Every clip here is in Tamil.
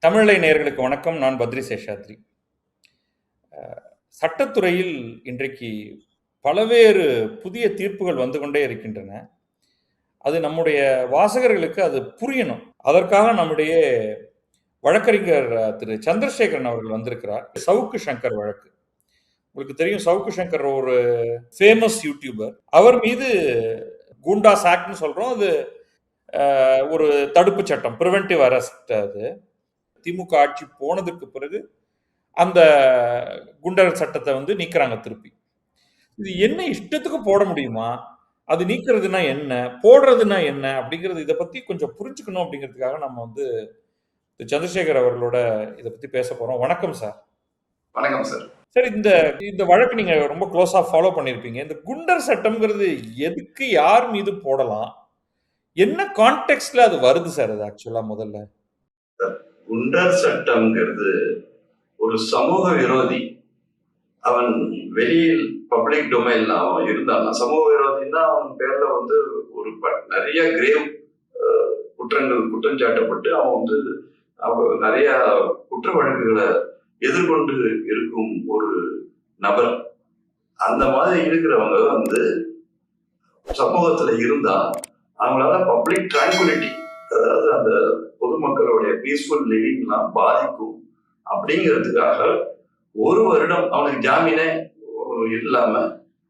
தமிழை நேயர்களுக்கு வணக்கம். நான் பத்ரி சேஷாத்ரி. சட்டத்துறையில் இன்றைக்கு பலவேறு புதிய தீர்ப்புகள் வந்து கொண்டே இருக்கின்றன. அது நம்முடைய வாசகர்களுக்கு அது புரியணும். அதற்காக நம்முடைய வழக்கறிஞர் திரு சந்திரசேகரன் அவர்கள் வந்திருக்கிறார். சவுக்கு சங்கர் வழக்கு உங்களுக்கு தெரியும். சவுக்கு சங்கர் ஒரு ஃபேமஸ் யூடியூபர். அவர் மீது குண்டாஸ் ஆக்ட்னு சொல்றோம். அது ஒரு தடுப்பு சட்டம், பிரிவென்டிவ் அரெஸ்ட். அது திமுக ஆட்சி போனதுக்கு பிறகு அந்த குண்டர் சட்டத்தை வந்து நீக்கிறாங்க திருப்பி. இது என்ன இஷ்டத்துக்கு போட முடியுமா? அது நீக்கிறதுனா என்ன, போடுறதுனா என்ன அப்படிங்கிறது, இதை பத்தி கொஞ்சம் புரிஞ்சுக்கணும் அப்படிங்கிறதுக்காக நம்ம வந்து சந்திரசேகர் அவர்களோட இதை பத்தி பேச போறோம். வணக்கம் சார். வணக்கம் சார். சார், இந்த வழக்கு நீங்க ரொம்ப க்ளோஸா ஃபாலோ பண்ணிருப்பீங்க. இந்த குண்டர் சட்டம்ங்கிறது எதுக்கு, யார் மீது போடலாம், என்ன கான்டெக்ட்ல அது வருது சார்? அது ஆக்சுவலா முதல்ல குண்டர் சட்டம்ங்கிறது ஒரு சமூக விரோதி. அவன் வெளியில் பப்ளிக் டொமைன்ல அவன் இருந்தான். சமூக விரோதினா அவன் பேர்ல வந்து ஒரு நிறைய கிரேவ் குற்றம் சாட்டப்பட்டு அவன் வந்து நிறைய குற்ற வழக்குகளை எதிர்கொண்டு இருக்கும் ஒரு நபர். அந்த மாதிரி இருக்கிறவங்க வந்து சமூகத்துல இருந்தா அவங்களால பப்ளிக் டிராங்குலிட்டி, அதாவது அந்த பொதுமக்களுடைய பீஸ்ஃபுல் லிவிங்லாம் பாதிக்கும் அப்படிங்கிறதுக்காக ஒரு வருடம் அவனுக்கு ஜாமீனே இல்லாம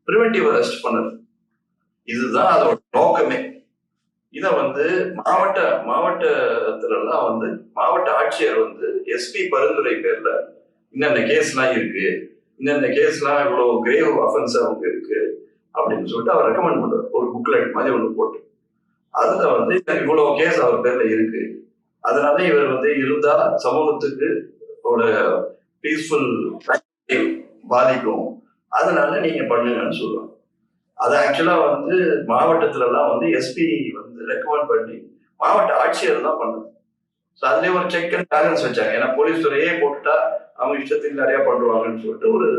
பிரிவென்டிவ் அரெஸ்ட் பண்ணது. இதுதான் அதோட நோக்கமே. இத வந்து மாவட்டத்துலலாம் வந்து மாவட்ட ஆட்சியர் வந்து எஸ்பி பரிந்துரை பேர்ல இன்னென்ன கேஸ்லாம் இருக்கு, இன்னென்ன கேஸ்லாம் இவ்வளவு கிரேவ் அஃபென்ஸ் அவங்க இருக்கு அப்படின்னு சொல்லிட்டு அவர் ரெக்கமெண்ட் பண்றாரு. ஒரு புக்லெட் மாதிரி ஒண்ணு போட்டு அதுல வந்து இவ்வளவு கேஸ் அவர் பேர்ல இருக்கு, அதனால இவர் வந்து இருந்தா சமூகத்துக்கு ஒரு பீஸ்ஃபுல் பாதிக்கும், அதனால நீங்க பண்ணுங்கன்னு சொல்லுவாங்க. அது ஆக்சுவலா வந்து மாவட்டத்துல எல்லாம் வந்து எஸ்பி வந்து ரெக்கமெண்ட் பண்ணி மாவட்ட ஆட்சியர் தான் பண்ணுது. அதுலயே ஒரு செக் அண்ட் பேலன்ஸ் வச்சாங்க. ஏன்னா போலீஸ் துறையே போட்டுட்டா அவங்க இஷ்டத்துக்கு நிறைய பண்ணுவாங்கன்னு சொல்லிட்டு ஒரு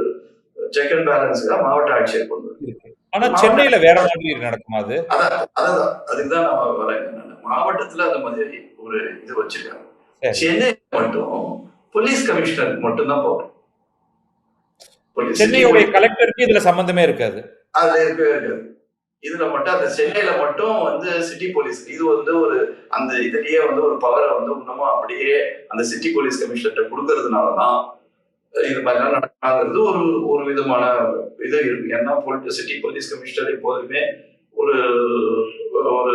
செக் அண்ட் பேலன்ஸுக்காக மாவட்ட ஆட்சியர் பண்ணுது. ஆனா சென்னையில வேற மாதிரி நடக்குமா? அதான் அதுக்குதான் நான் வரேன். மாவட்டத்துல அந்த மாதிரி ஒரு இது வச்சிருக்காங்க. சென்னை மட்டும் போலீஸ் கமிஷனர் மட்டும் தான் போகும். சென்னையுடைய கலெக்டருக்கு இதுல சம்பந்தமே இருக்காது. அதுல இருக்கவே இருக்காது. இதுல மட்டும் அந்த சென்னையில மட்டும் வந்து சிட்டி போலீஸ் இது வந்து ஒரு அந்த இதுலயே வந்து ஒரு பவரை வந்து இன்னமும் அப்படியே அந்த சிட்டி போலீஸ் கமிஷனர் கொடுக்கறதுனாலதான் இது மாதிரிலாம் நடக்காங்கிறது ஒரு ஒரு விதமான இது இருக்கு. ஏன்னா சிட்டி போலீஸ் கமிஷனர் எப்போதுமே ஒரு ஒரு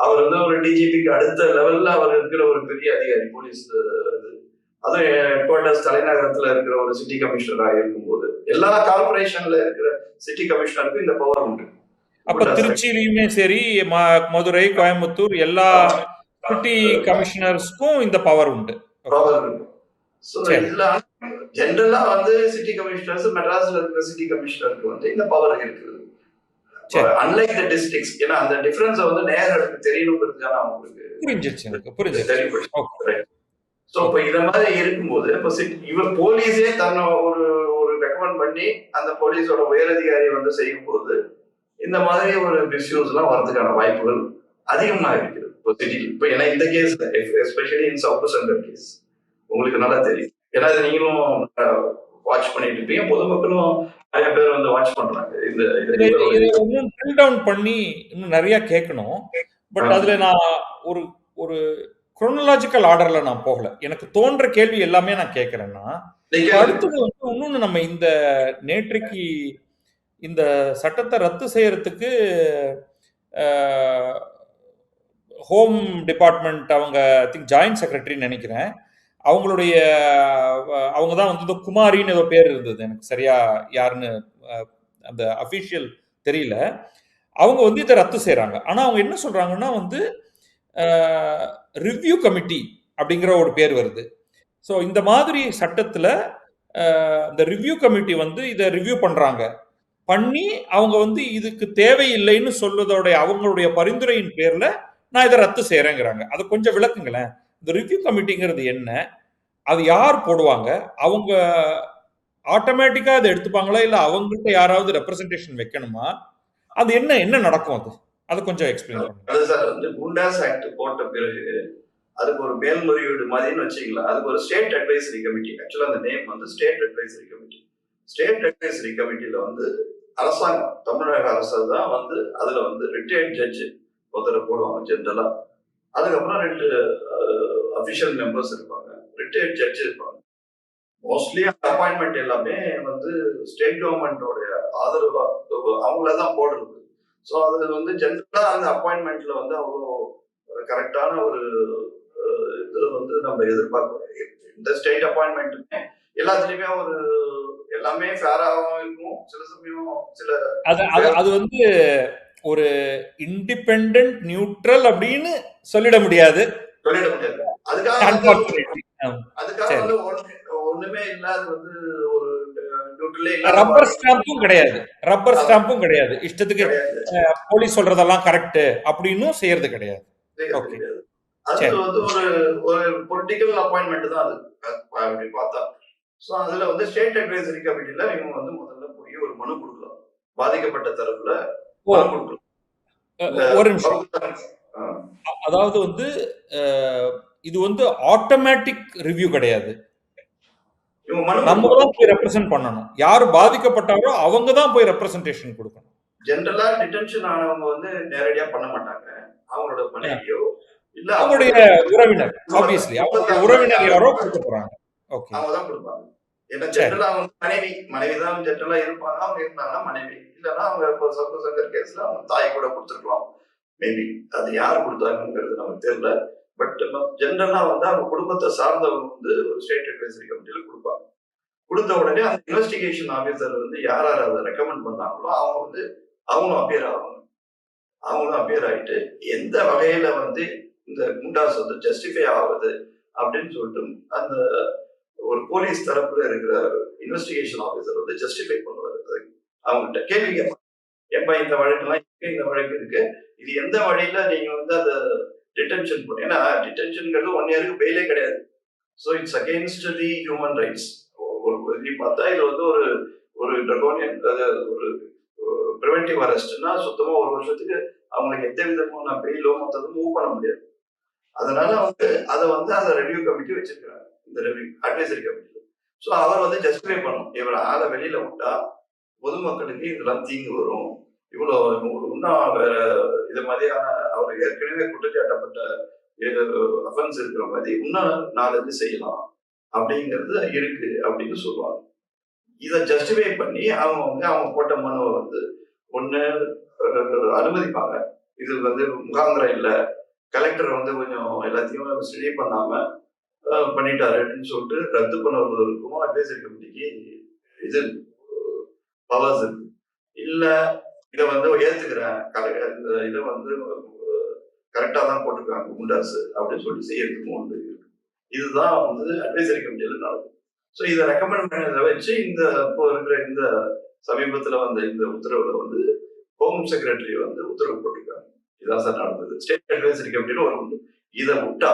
அவர் வந்து ஒரு டிஜிபிக்கு அடுத்த லெவல்ல அவர் இருக்கிற ஒரு பெரிய அதிகாரி போலீஸ். அதுவும் ஹெட் குவார்டர்ஸ் தலைநகரத்துல இருக்கிற ஒரு சிட்டி கமிஷனராக இருக்கும்போது எல்லா கார்பரேஷன்ல இருக்கிற சிட்டி கமிஷனருக்கும் இந்த பவர் உண்டு. அப்ப திருச்சியிலுமே சரி, மதுரை, கோயம்புத்தூர் எல்லா சிட்டி கமிஷனர்ஸ்க்கும் இந்த பவர் உண்டு. ஜெனரலா வந்து சிட்டி கமிஷனர்ஸ் மெட்ராஸ்ல இருக்கிற சிட்டி கமிஷனருக்கு வந்து இந்த பவர் இருக்குது. அன்லைக் தி டிஸ்ட்ரிக்ட்ஸ், ஏன்னா அந்த டிஃபரன்ஸ் வந்து நேரத்துக்கு தெரியணுங்கிறதுக்காக அவங்களுக்கு புரிஞ்சிருச்சு. சோ இப்ப இத மாதிரி இருக்கும்போது இப்ப இவர் போலீஸே தன்னை ஒரு ஒரு ரெக்கமெண்ட் பண்ணி அந்த போலீஸோட உயரதிகாரி வந்து செய்யும் போது இந்த மாதிரி ஒரு மிஸ்யூஸ் எல்லாம் வரதுக்கான வாய்ப்புகள் அதிகமா இருக்கிறது. இப்ப ஏன்னா இந்த case especially in south central case உங்களுக்கு நல்லா தெரியும். ஏன்னா நீங்களும் வாட்ச் பண்ணிட்டு இருப்பீங்க, பொதுமக்களும் நிறைய பேர் வந்து வாட்ச் பண்றாங்க. டவுன் பண்ணி இன்னும் நிறைய கேட்கணும். பட் அதுல நான் ஒரு ஒரு குரோனலாஜிக்கல் ஆர்டர்ல நான் போகல. எனக்கு தோன்ற கேள்வி எல்லாமே நான் கேட்கிறேன்னா, அடுத்தது வந்து இன்னொன்னு, நம்ம இந்த நேற்றைக்கு இந்த சட்டத்தை ரத்து செய்யறதுக்கு ஹோம் டிபார்ட்மெண்ட் அவங்க ஜாயிண்ட் செக்ரட்டரி நினைக்கிறேன், அவங்க தான் வந்து குமாரின்னு ஏதோ பேர் இருந்தது, எனக்கு சரியா யாருன்னு அந்த அபிஷியல் தெரியல. அவங்க வந்து இதை ரத்து செய்யறாங்க. ஆனா அவங்க என்ன சொல்றாங்கன்னா வந்து ரிவ்யூ கமிட்டி அப்படிங்கிற ஒரு பேர் வருது. ஸோ இந்த மாதிரி சட்டத்துல இந்த ரிவ்யூ கமிட்டி வந்து இதை ரிவ்யூ பண்றாங்க, பண்ணி அவங்க வந்து இதுக்கு தேவையில்லைன்னு சொல்வதோட அவங்களுடைய பரிந்துரையின் பேர்ல நான் இதை ரத்து செய்யறேங்கிறாங்க. அதை கொஞ்சம் விளக்குங்களேன். இந்த ரிவ்யூ கமிட்டிங்கிறது என்ன, அது யார் போடுவாங்க, அவங்க ஆட்டோமேட்டிக்கா அதை எடுத்துப்பாங்களா, இல்ல அவங்கள்ட்ட யாராவது ரெப்ரசன்டேஷன் வைக்கணுமா, அது என்ன என்ன நடக்கும், அது கொஞ்சம் எக்ஸ்பிளைன் பண்ணுங்க. அது சார் வந்து குண்டாஸ் ஆக்ட் போட்ட பிறகு அதுக்கு ஒரு மேல்முறையீடு மாதிரின்னு வச்சுக்கலாம். அதுக்கு ஒரு ஸ்டேட் அட்வைசரி கமிட்டி, ஆக்சுவலா அந்த நேம் வந்து state advisory committee. State advisory கமிட்டியில வந்து அரசாங்கம், தமிழக அரசு தான் வந்து அதுல வந்து ரிட்டையர்ட் ஜட்ஜ் ஒருத்தரை போடுவாங்க ஜென்ரலா. அதுக்கப்புறம் 2 அபிஷியல் மெம்பர்ஸ் இருப்பாங்க, ரிட்டையர்ட் ஜட்ஜ் இருப்பாங்க. மோஸ்ட்லி அப்பாயின்மெண்ட் எல்லாமே வந்து ஸ்டேட் கவர்மெண்டோட ஆதரவா அவங்களதான் போடுறது. ஸோ அது வந்து ஜென்ரலா அந்த அப்பாயின்மெண்ட்ல வந்து அவ்வளோ கரெக்டான ஒரு இது வந்து நம்ம எதிர்பார்க்கணும். இந்த ஸ்டேட் அப்பாயின்மெண்ட்டுமே எல்லாத்துலயுமே ஒரு எல்லாமே ஃபேராகவும் இருக்கும். சில சமயம் சில அது வந்து ஒரு இண்டிபெண்ட் நியூட்ரல் அப்படின்னு சொல்லிட முடியாது. அதுக்காக வந்து ஒண்ணுமே இல்லாத வந்து ஒரு ரப்பர் ஸ்டாம்பும் கிடையாது. ரப்பர் ஸ்டாம்பும் கிடையாது. இஷ்டத்துக்கு போலீஸ் சொல்றதெல்லாம் கரெக்ட் அப்படின்னு செய்யறது கிடையாது. அது வந்து ஒரு பொலிட்டிக்கல் அப்பாயின்மெண்ட் தான் அது அப்படி பார்த்தா. சோ அதுல வந்து ஸ்டேட் அட்வைசரி கமிட்டில இவங்க வந்து முதல்ல போய் ஒரு மனு கொடுக்கலாம். பாதிக்கப்பட்ட தரப்புல மனு கொடுக்கலாம். ஒரு நிமிஷம். அதாவது வந்து இது வந்து ஆட்டோமேட்டிக் ரிவ்யூ கிடையாது. நம்ம தான் போய் ரெப்ரசென்ட் பண்ணணும். யாரு பாதிக்கப்பட்டாரோ அவங்க தான் போய் ரெப்ரசன்டேஷன் கொடுக்கணும். ஜெனரலா டிடென்ஷன் ஆனவங்க வந்து நேரடியா பண்ண மாட்டாங்க. அவங்களோட மனைவியோ இல்ல அவங்களுடைய உறவினர், ஆப்வியஸ்லி அவங்களுடைய உறவினர் யாரோ கொடுக்க போறாங்க. ஓகே, அவங்க தான் கொடுப்பாங்க. ஏன்னா ஜெனரலா அவங்க மனைவி தான் ஜெனரலா இருப்பாங்க. அவங்க இருந்தாங்கன்னா மனைவி, இல்லைன்னா அவங்க இப்போ சப்பு சங்கர் கேஸ்ல அவங்க தாய் கூட கொடுத்துருக்கலாம். மேபி அது யார் கொடுத்தாங்கிறது நமக்கு தெரியல. பட் ஜெனரலா வந்து அவங்க குடும்பத்தை சார்ந்தவங்க வந்து ஒரு ஸ்டேட் அட்வைசரி கமிட்டியில கொடுப்பாங்க. கொடுத்த உடனே அந்த இன்வெஸ்டிகேஷன் ஆபீசர் வந்து யார் யார் அதை ரெக்கமெண்ட் பண்ணாங்களோ அவங்க வந்து அவங்களும் அப்பியர் ஆவாங்க. அவங்களும் அப்பியர் ஆயிட்டு எந்த வகையில வந்து இந்த குண்டாஸ் வந்து ஜஸ்டிஃபை ஆகுது அப்படின்னு சொல்லிட்டு அந்த ஒரு போலீஸ் தரப்புல இருக்கிற இன்வெஸ்டிகேஷன் ஆபீசர் வந்து ஜஸ்டிஃபை பண்ணுவாரு. அவங்ககிட்ட கேள்வி கேட்பாங்க, எப்ப இந்த வழக்கெல்லாம் இருக்கு, இந்த வழக்கு இருக்கு, இது எந்த வழியில நீங்க வந்து அதை டிடென்ஷன் பண்ணி, ஏன்னா டிடென்ஷன்ங்கிறது 1 இயருக்கு பெயிலே கிடையாது. So it's against the human rights. ஒரு பார்த்தா இது வந்து ஒரு ட்ரகோனியன், ஒரு ப்ரிவென்டிவ் அரெஸ்ட்னா சுத்தமா 1 வருஷத்துக்கு அவங்களுக்கு எந்த விதமான பெயிலோ மொத்ததும் மூவ் பண்ண முடியாது. அதனால வந்து அதை ரிவ்யூ கமிட்டி வச்சிருக்காங்க, இந்த ரிவ்யூ அட்வைசரி கமிட்டி. ஸோ அவர் வந்து ஜஸ்டிஃபை பண்ணணும், இவரை ஆளை வெளியில விட்டா பொதுமக்களுக்கு இதெல்லாம் தீங்கு வரும், இவ்வளவு இன்னும் வேற இது மாதிரியான அவர் ஏற்கனவே குற்றச்சாட்டப்பட்ட அஃபென்ஸ் இருக்கிற மாதிரி இன்னும் 4 செய்யலாம் அப்படிங்கிறது இருக்கு அப்படின்னு சொல்லுவாங்க. இதை ஜஸ்டிஃபை பண்ணி அவங்க வந்து அவங்க போட்ட மனுவை வந்து ஒண்ணு அனுமதிப்பாங்க. இது வந்து முகாந்திரம் இல்லை, கலெக்டர் வந்து கொஞ்சம் எல்லாத்தையும் ஸ்டடி பண்ணாம பண்ணிட்டாரு அப்படின்னு சொல்லிட்டு ரத்து பண்ணுவதற்கும் அட்வைசரி கமிட்டிக்கு இது பவர்ஸ் இருக்கு. இல்ல இதை வந்து ஏத்துக்கிறேன், இதை வந்து கரெக்டா தான் போட்டிருக்காங்க குண்டாஸ் அப்படின்னு சொல்லி செய்யறதுக்கும் ஒன்று இருக்கு. இதுதான் வந்து அட்வைசரி கமிட்டியில நடக்கும். ஸோ இதை ரெக்கமெண்ட் பண்ணதை வச்சு இந்த இப்போ இருக்கிற இந்த சமீபத்தில் வந்த இந்த உத்தரவுல வந்து ஹோம் செக்ரட்டரி வந்து உத்தரவு போட்டிருக்காங்க. இதான் சார் நடந்தது. ஸ்டேட் அட்வைசரி கமிட்டியில ஒரு உண்டு. இதை விட்டா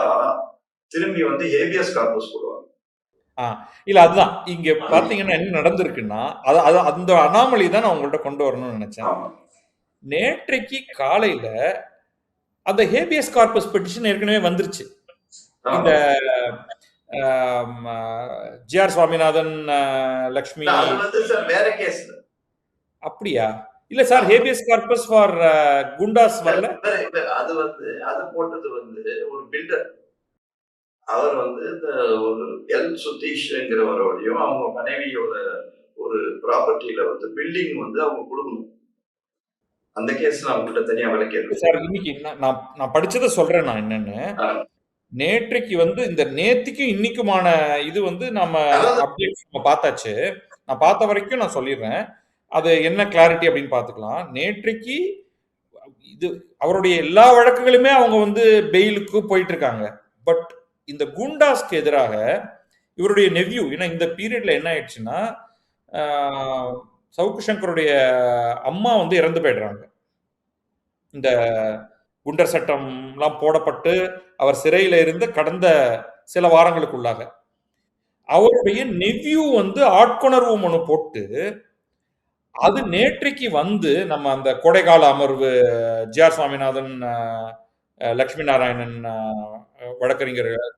திரும்பி வந்து ஹேபியஸ் கார்பஸ் போடுவாங்க. இல்ல அதுதான் இங்க பாத்தீங்கன்னா என்ன நடந்திருக்குன்னா, அந்த அனாமலி தான் நான் உங்கள்ட்ட கொண்டு வரணும்னு நினைச்சேன். நேற்றைக்கு காலையில அந்த ஹேபியஸ் கார்பஸ் பெட்டிஷன் ஏற்கனவே வந்துருச்சு. இந்த ஜிஆர் சுவாமிநாதன், லக்ஷ்மி அப்படியா? இல்ல sir, habeas corpus for Goondas வரல. அது போட்டது வந்து ஒரு பில்டர். அவர் வந்து இந்த ஒரு எல் சுதீஷ்ங்கிறவரோடையும் அவங்க மனைவியோட ஒரு ப்ராப்பர்ட்டியில வந்து பில்டிங் வந்து அவங்க கொடுக்கணும். அந்த கேஸ் நான் உங்கள்கிட்ட தனியா விளக்கிறேன் சார். இன்னைக்கு நான் படிச்சதை சொல்றேன். நான் என்னன்னு நேற்றைக்கு வந்து இந்த நேத்திக்கும் இன்னைக்குமான இது வந்து நம்ம அப்டேட்ஸ் நம்ம பார்த்தாச்சு. நான் பார்த்த வரைக்கும் நான் சொல்லிடுறேன், அது என்ன கிளாரிட்டி அப்படின்னு பார்த்துக்கலாம். நேற்றைக்கு இது அவருடைய எல்லா வழக்குகளுமே அவங்க வந்து பெயிலுக்கு போயிட்டு இருக்காங்க. பட் இந்த குண்டாஸ்க்கு எதிராக இவருடைய நெவ்யூ, ஏன்னா இந்த பீரியட்ல என்ன ஆயிடுச்சுன்னா சவுக்கு சங்கருடைய அம்மா வந்து இறந்து போயிடுறாங்க. இந்த குண்டர் சட்டம்லாம் போடப்பட்டு அவர் சிறையில இருந்து கடந்த சில வாரங்களுக்குள்ளாக அவருடைய நெவ்யூ வந்து ஆட்கொணர்வு மனு போட்டு அது நேற்றைக்கு வந்து நம்ம அந்த கோடைகால அமர்வு ஜிஆர் சுவாமிநாதன் லட்சுமி நாராயணன் வழக்கறிஞர்கள்,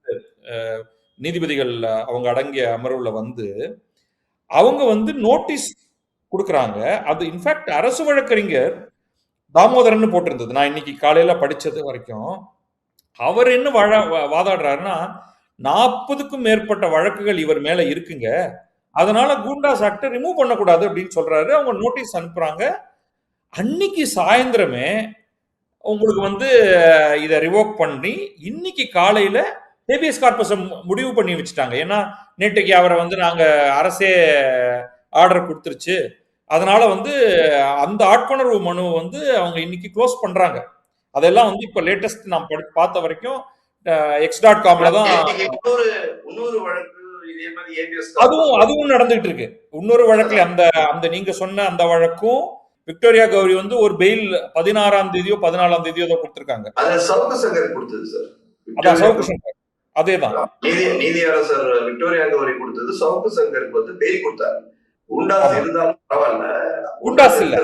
நீதிபதிகள் அவங்க அடங்கிய அமர்வுல வந்து அவங்க வந்து நோட்டீஸ் கொடுக்குறாங்க. அது இன்ஃபேக்ட் அரசு வழக்கறிஞர் தாமோதரன் போட்டிருந்தது. நான் இன்னைக்கு காலையில படிச்சது வரைக்கும். அவர் என்ன வாதாடுறாருன்னா, 40க்கும் மேற்பட்ட வழக்குகள் இவர் மேல இருக்குங்க. அதனால கூண்டாஸ் ஆக்ட ரிமூவ் பண்ணக்கூடாது அப்படின்னு சொல்றாரு. அவங்க நோட்டீஸ் அனுப்புறாங்க. அன்னைக்கு சாயந்தரமே உங்களுக்கு வந்து இதை ரிவோக் பண்ணி இன்னைக்கு காலையில ஹேபியஸ் கார்பஸ் முடிவு பண்ணி வச்சுட்டாங்க. ஏன்னா நேற்றைக்கு அவரை வந்து நாங்க அரசே ஆர்டர் கொடுத்துருச்சு. அதனால வந்து அந்த ஆட்கொணர்வு மனு வந்து அவங்க இன்னைக்கு க்ளோஸ் பண்றாங்க. அதெல்லாம் வந்து இப்ப லேட்டஸ்ட் நான் பார்த்த வரைக்கும் x.comல தான் இன்னொரு வழக்கு இதே மாதிரி ஏபிஎஸ் அதுவும் நடந்துட்டு இருக்கு. இன்னொரு வழக்குல அந்த அந்த நீங்க சொன்ன அந்த வழக்கும் விக்டோரியா கௌரி வந்து ஒரு பெயில் 16ஆம் தேதியோ 14ஆம் தேதியோ தான் கொடுத்திருக்காங்க. அது சவுக்கு சங்கர் கொடுத்தது சார். அதான் சவுக்கு சங்கர், அதேதான் நீதியரசர் விக்டோரியா கௌரி கொடுத்தது. சவுக்கு சங்கருக்கு வந்து பெயில் கொடுத்தாங்க. குண்டாஸ் இருந்தாலும் பரவாயில்ல. குண்டாஸ் இல்ல,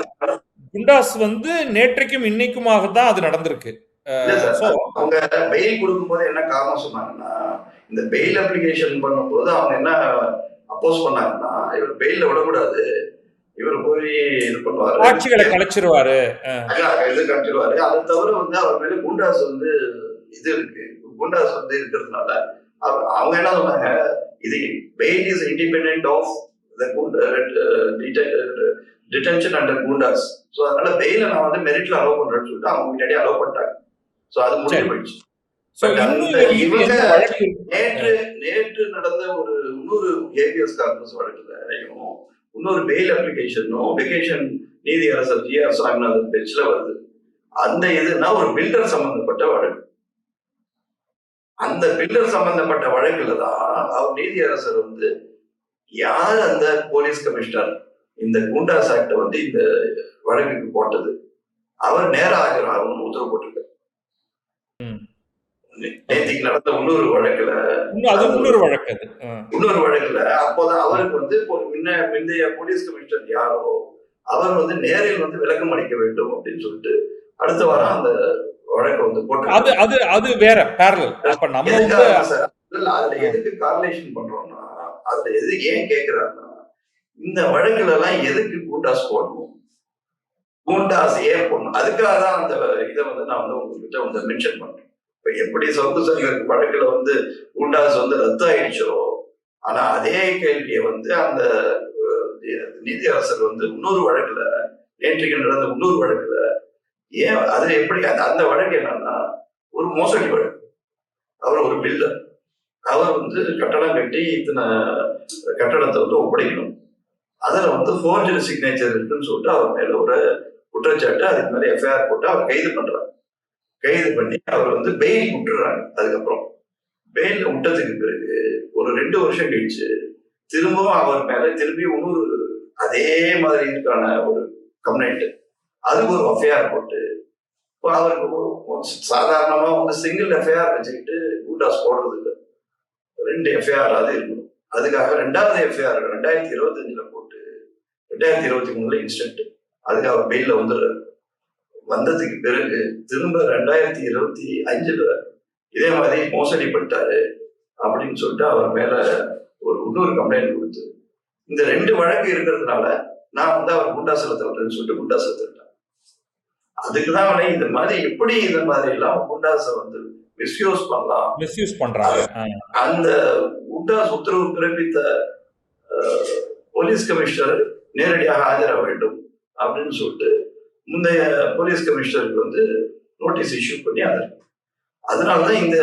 குண்டாஸ் வந்து நேற்றைக்கும் இன்னைக்குமாக தான் அது நடந்திருக்கு. அவங்க பெயில் கொடுக்கும் போது என்ன காரணம் சொன்னாங்கன்னா, இந்த பெயில் அப்ளிகேஷன் பண்ணும்போது அவங்க என்ன அப்போஸ் பண்ணாங்கன்னா, இவர் பெயில விடக்கூடாது, இவர் போய் இது பண்ணுவாரு, ஆட்சிகளை கலைச்சிருவாரு, இது கலைச்சிருவாரு. அதை தவிர வந்து அவர் மேல குண்டாஸ் வந்து இது இருக்கு, குண்டாஸ் வந்து இருக்கிறதுனால அவங்க என்ன சொன்னாங்க, இது bail is independent of detention under Goondas. So அதனால பெயில நான் வந்து மெரிட்ல அலோவ் பண்றேன்னு சொல்லிட்டு அவங்க முன்னாடி அலோவ் பண்ணிட்டாங்க. ஸோ அது முடிஞ்சு போயிடுச்சு. நேற்று நடந்த ஒரு இன்னொரு ஏபிஎஸ் கார்பஸ் வழக்குலையும் இன்னொரு பெயில் அப்ளிகேஷனும் வெகேஷன் நீதியரசர் ஜி.ஆர். சாமிநாதன் பெஞ்ச்ல வருது. அந்த இதுனா ஒரு பில்டர் சம்பந்தப்பட்ட வழக்கு. அந்த பில்டர் சம்பந்தப்பட்ட வழக்குல தான் அவர் நீதியரசர் வந்து யார் அந்த போலீஸ் கமிஷனர் இந்த குண்டாஸ் ஆக்ட வந்து இந்த வழக்குக்கு போட்டது, அவர் நேர ஆஜராகணும்னு உத்தரவு போட்டிருக்காரு. நேற்றுக்கு நடந்த இன்னொரு வழக்குல அப்போதான் அவருக்கு வந்து முந்தைய போலீஸ் கமிஷனர் யாரோ அவர் வந்து நேரில் வந்து விளக்கம் அளிக்க வேண்டும் அப்படின்னு சொல்லிட்டு அடுத்த வாரம் அந்த வழக்கை வந்து போட்டு அது வேற பேரலல். அப்ப நம்ம அதுல எதுக்கு கார்லேஷன் பண்றோம்னா, அதுல எது ஏன் கேட்கிறாருன்னா, இந்த வழக்குல எல்லாம் எதுக்கு குண்டாஸ் போடணும், குண்டாஸ் ஏன் போடணும், அதுக்காக தான் அந்த இதை வந்து நான் வந்து உங்ககிட்ட வந்து மென்ஷன் பண்றேன். இப்ப எப்படி சவுக்கு சங்கர் வழக்குல வந்து குண்டாஸ் வந்து ரத்து ஆயிடுச்சோ, ஆனா அதே கேள்வியை வந்து அந்த நீதியரசர் வந்து இன்னொரு வழக்குல, நேற்றைக்கு நடந்த இன்னொரு வழக்குல ஏன் அதுல எப்படி அந்த வழக்கு என்னன்னா ஒரு மோசடி வழக்கு. அவர் ஒரு பில்டர், அவர் வந்து கட்டடம் கட்டி இத்தனை கட்டடத்தை வந்து ஒப்படைக்கணும், அதுல வந்து ஃபோர்ஜரி சிக்னேச்சர் இருக்குன்னு சொல்லிட்டு அவர் மேல ஒரு குற்றச்சாட்டு, அதுக்கு மேல எஃப்ஐஆர் போட்டு அவர் கைது பண்றாங்க. கைது பண்ணி அவர் வந்து பெயில் விட்டுறாங்க. அதுக்கப்புறம் பெயில் விட்டதுக்கு பிறகு ஒரு 2 வருஷம் கழிச்சு திரும்பவும் அவர் மேல திரும்பி இன்னொரு அதே மாதிரி இருக்கான ஒரு கம்ப்ளைண்ட், அதுக்கு ஒரு எஃப்ஐஆர் போட்டு அவருக்கு சாதாரணமா வந்து சிங்கிள் எஃப்ஐஆர் வச்சுக்கிட்டு குண்டாஸ் போடுறது இல்லை, 2 எஃப்ஐஆர் அது இருக்கணும். அதுக்காக 2வது எஃப்ஐஆர் 2025 போட்டு 2023 இன்ஸ்டன்ட் அதுக்கு அவர் பெயில வந்துடுறாரு. வந்ததுக்கு பிறகு திரும்ப 2025 இதே மாதிரி மோசடி பண்ணிட்டாரு அப்படின்னு சொல்லிட்டு அவர் மேல ஒரு இன்னொரு கம்ப்ளைண்ட் கொடுத்து, இந்த 2 வழக்கு இருக்கிறதுனால நான் வந்து அவர் குண்டாஸ் செலுத்துறேன்னு சொல்லிட்டு குண்டாஸ் செலுத்திட்டேன். அதுக்குதான் இந்த மாதிரி எப்படி இந்த மாதிரி எல்லாம் குண்டாஸ வந்து மிஸ்யூஸ் பண்றாங்க. அந்த குண்டாஸ் உத்தரவு பிறப்பித்த போலீஸ் கமிஷனர் நேரடியாக ஆஜராக வேண்டும் அப்படின்னு சொல்லிட்டு முந்தைய போலீஸ் கமிஷனருக்கு வந்து நோட்டீஸ் இஷ்யூ பண்ணி அதனாலதான் இந்த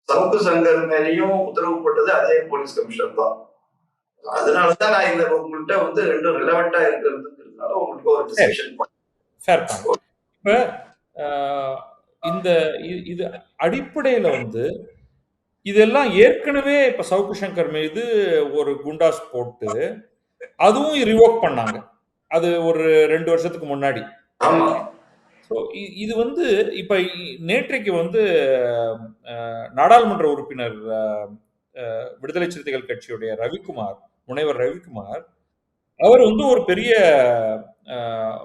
சவுக்கு சங்கர் மேலேயும் உத்தரவு போட்டது அதே போலீஸ் கமிஷனர் தான். அதனாலதான் நான் இந்த உங்கள்கிட்ட வந்து 2 ரிலவெண்டா இருக்கிறதுனால உங்களுக்கு ஒரு டிசிஷன் இப்ப இந்த இது அடிப்படையில வந்து இதெல்லாம் ஏற்கனவே இப்ப சவுக்கு சங்கர் மீது ஒரு குண்டாஸ் போட்டு அதுவும் ரிவோக் பண்ணாங்க, அது ஒரு 2 வருஷத்துக்கு முன்னாடி. இது வந்து இப்ப நேற்றைக்கு வந்து நாடாளுமன்ற உறுப்பினர் விடுதலை சிறுத்தைகள் கட்சியுடைய முனைவர் ரவிக்குமார் அவர் வந்து ஒரு பெரிய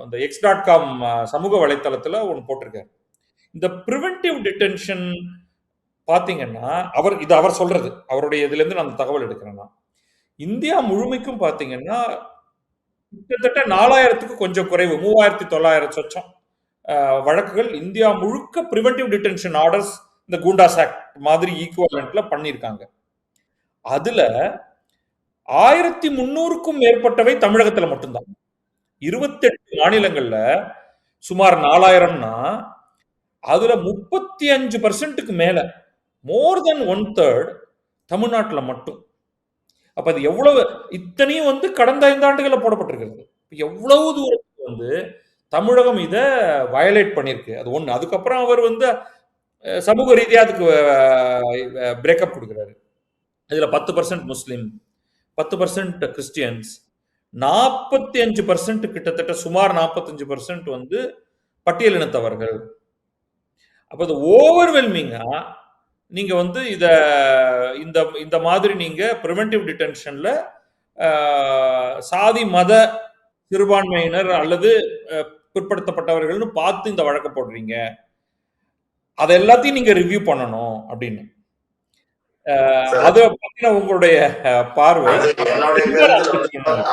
இந்த x.com சமூக வலைத்தளத்துல ஒன்று போட்டிருக்காரு. இந்த ப்ரிவென்டிவ் டிடென்ஷன் பார்த்தீங்கன்னா, அவர் சொல்றது. அவருடைய இதுலேருந்து நான் அந்த தகவல் எடுக்கிறேன் நான். இந்தியா முழுமைக்கும் பார்த்தீங்கன்னா, கிட்டத்தட்ட 4000க்கு கொஞ்சம் குறைவு. 3900 சொச்சம் வழக்குகள் இந்தியா முழுக்க பிரிவென்டிவ் டிடென்ஷன் ஆர்டர்ஸ் இந்த கூண்டாஸ் ஆக்ட் மாதிரி ஈக்குவலன்ட்ல பண்ணியிருக்காங்க. அதுல 1300க்கும் மேற்பட்டவை தமிழகத்துல மட்டும்தான். 28 மாநிலங்கள்ல சுமார் 4000னா அதுல 35%க்கு மேல, மோர் தென் 1/3 தமிழ்நாட்டுல மட்டும். அப்ப அது எவ்வளவு, இத்தனையும் வந்து கடந்த 5 ஆண்டுகள்ல போடப்பட்டிருக்கிறது. எவ்வளவு தூரத்துக்கு வந்து தமிழகம் இத வயலேட் பண்ணிருக்கு. அது ஒண்ணு. அதுக்கப்புறம் அவர் வந்து சமூக ரீதியா அதுக்கு பிரேக்கப் கொடுக்கிறாரு. இதுல 10% முஸ்லிம், 10% கிறிஸ்டியன்ஸ், 45% கிட்டத்தட்ட சுமார் 45% வந்து பட்டியலினத்தவர்கள். அப்ப அது ஓவர்வெல்மிங்கா நீங்க வந்து இந்த இந்த மாதிரி நீங்க பிரிவென்டிவ் டிடென்ஷன்ல சாதி மத சிறுபான்மையினர் அல்லது பிற்படுத்தப்பட்டவர்கள்னு பார்த்து இந்த வழக்க போடுறீங்க. அதை எல்லாத்தையும் நீங்க ரிவ்யூ பண்ணணும் அப்படின்னு. அது பத்தின உங்களுடைய பார்வை.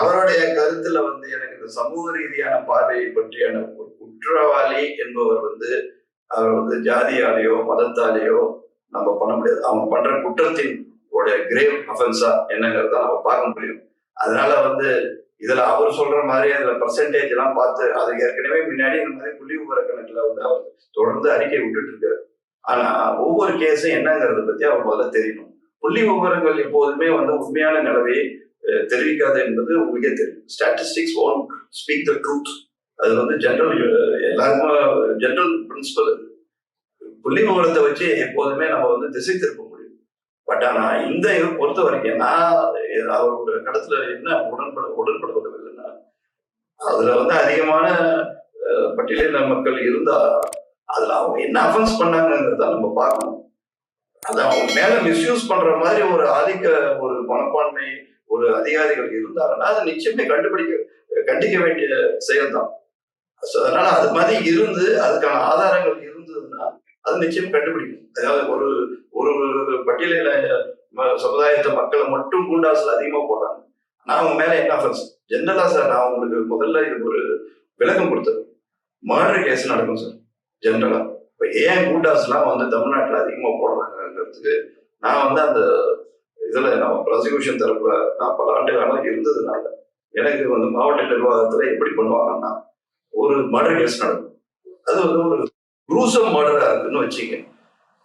அவருடைய கருத்துல வந்து எனக்கு இந்த சமூக ரீதியான பார்வையை பற்றியான குற்றவாளி என்பவர் வந்து அவர் வந்து ஜாதியாலேயோ மதத்தாலேயோ நம்ம பண்ண முடியாது. அவங்க பண்ற குற்றத்தின் கிரேவ் அஃபென்ஸா என்னங்கிறத நம்ம பார்க்க முடியும். அதனால வந்து இதுல அவர் சொல்ற மாதிரி அதுல பர்சன்டேஜ் எல்லாம் பார்த்து அது ஏற்கனவே முன்னாடி இந்த மாதிரி புள்ளி விவர கணக்குல வந்து அவர் தொடர்ந்து அறிக்கை விட்டுட்டு இருக்காரு. ஆனா ஒவ்வொரு கேஸும் என்னங்கிறத பத்தி அவர் முதல்ல தெரியணும். புள்ளி விவரங்கள் எப்போதுமே வந்து உண்மையான நிலவையை தெரிவிக்காது என்பது உங்களுக்கே தெரியும். Statistics won't speak the truth. அது வந்து ஜெனரல், எல்லாருக்குமே ஜெனரல் பிரின்சிபல். புள்ளி விவரத்தை வச்சு எப்போதுமே நம்ம வந்து திசை திருப்ப முடியும். பட் ஆனா இந்த இதை பொறுத்த வரைக்கும் நான் அவரோட கடத்துல என்ன உடன்படுவதில்லைன்னா, அதுல வந்து அதிகமான பட்டியலின மக்கள் இருந்தா அதுல அவங்க என்ன அஃபென்ஸ் பண்ணாங்கிறத நம்ம பார்க்கணும். அதை அவங்க மேல மிஸ்யூஸ் பண்ற மாதிரி ஒரு ஆதிக்க ஒரு மனப்பான்மை ஒரு அதிகாரிகள் இருந்தாங்கன்னா அது நிச்சயமே கண்டிக்க வேண்டிய செயல் தான். அதனால அது மாதிரி இருந்து அதுக்கான ஆதாரங்கள் இருந்ததுன்னா அது நிச்சயம் கண்டுபிடிக்கும். அதாவது ஒரு ஒரு பட்டியலில சமுதாயத்தை மக்களை மட்டும் கூண்டாசுல அதிகமா போடுறாங்க. ஆனா அவங்க மேல என்ன அஃபென்ஸ்? ஜெனரலா சார், நான் உங்களுக்கு முதல்ல இது ஒரு விளக்கம் கொடுத்தது. மர்டர் கேஸ் நடக்கும் சார் ஜெனரலா. இப்ப ஏன் கூண்டாஸ்லாம் வந்து தமிழ்நாட்டுல அதிகமா போடுறாங்கிறதுக்கு நான் வந்து அந்த இதுல நம்ம ப்ராசிக்யூஷன் தரப்புல நான் பல ஆண்டுகளாக இருந்ததுனால எனக்கு வந்து மாவட்ட நிர்வாகத்துல எப்படி பண்ணுவாங்கன்னா, ஒரு மர்டர் கேஸ் நடக்கும். அது வந்து ஒரு குரூசம் மர்டரா இருக்குன்னு வச்சுக்க.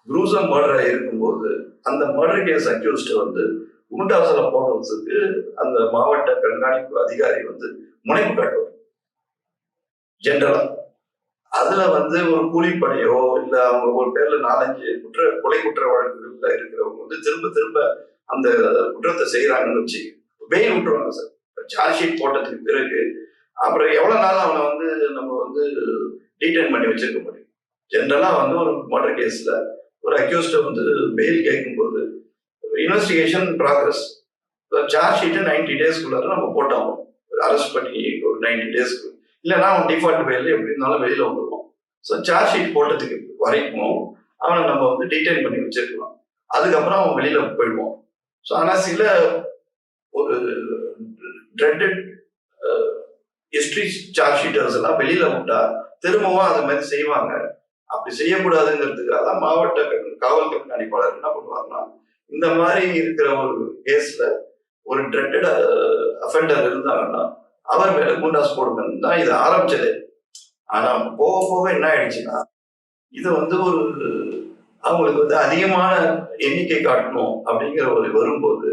குரூசம் மர்டரா இருக்கும்போது அந்த மர்டர் கேஸ் அக்யூஸ்ட் வந்து குண்டாசுல போடுறதுக்கு அந்த மாவட்ட கண்காணிப்பு அதிகாரி வந்து முனைப்பு காட்டுவார் ஜெனரலா. அதுல வந்து ஒரு கூலிப்படையோ இல்ல அவங்க ஒரு பேர்ல 4-5 கொலை குற்ற வழக்குகள்ல இருக்கிறவங்க வந்து திரும்ப திரும்ப அந்த குற்றத்தை செய்யறாங்கன்னு வச்சு பெயில் விட்டுருவாங்க சார். சார்ஜ் ஷீட் போட்டதுக்கு பிறகு அப்புறம் எவ்வளவு நாள் அவனை வந்து நம்ம வந்து டீடைன் பண்ணி வச்சிருக்க முடியும்? ஜெனரலா வந்து ஒரு மர்டர் கேஸ்ல ஒரு அக்யூஸ்ட வந்து பெயில் கேட்கும்போது இன்வெஸ்டிகேஷன் ப்ராக்ரஸ், சார்ஜ் ஷீட்டு 90 டேஸ்க்குள்ளார நம்ம போட்டோம். அரெஸ்ட் பண்ணி ஒரு 90 டேஸ்க்கு இல்லைன்னா அவன் டிஃபால்ட் பெயில் எப்படி இருந்தாலும் வெளியில வந்துடுவான். ஸோ சார்ஜ் ஷீட் போட்டதுக்கு வரைக்கும் அவனை நம்ம வந்து டீடைன் பண்ணி வச்சிருக்கலாம். அதுக்கப்புறம் அவன் வெளியில போயிடுவான். ஸோ ஆனால் சில ஒரு ட்ரெண்டட் ஹிஸ்டரி சார்ஜ் ஷீட்டர்ஸ் எல்லாம் வெளியில விட்டா திரும்பவும் அது மாதிரி செய்வாங்க. அப்படி செய்யக்கூடாதுங்கிறதுக்காக தான் மாவட்ட காவல் கண்காணிப்பாளர் என்ன பண்ணுவாங்கன்னா, இந்த மாதிரி இருக்கிற ஒரு கேஸ்ல ஒரு ட்ரெண்டட் அஃபெண்டர் இருந்தாங்கன்னா அவர் மேல குண்டாஸ் போடுங்கன்னு தான் இது ஆரம்பிச்சது. ஆனா போக போக என்ன ஆயிடுச்சுன்னா, இது வந்து ஒரு அவங்களுக்கு வந்து அதிகமான எண்ணிக்கை காட்டணும் அப்படிங்கிற ஒரு வரும்போது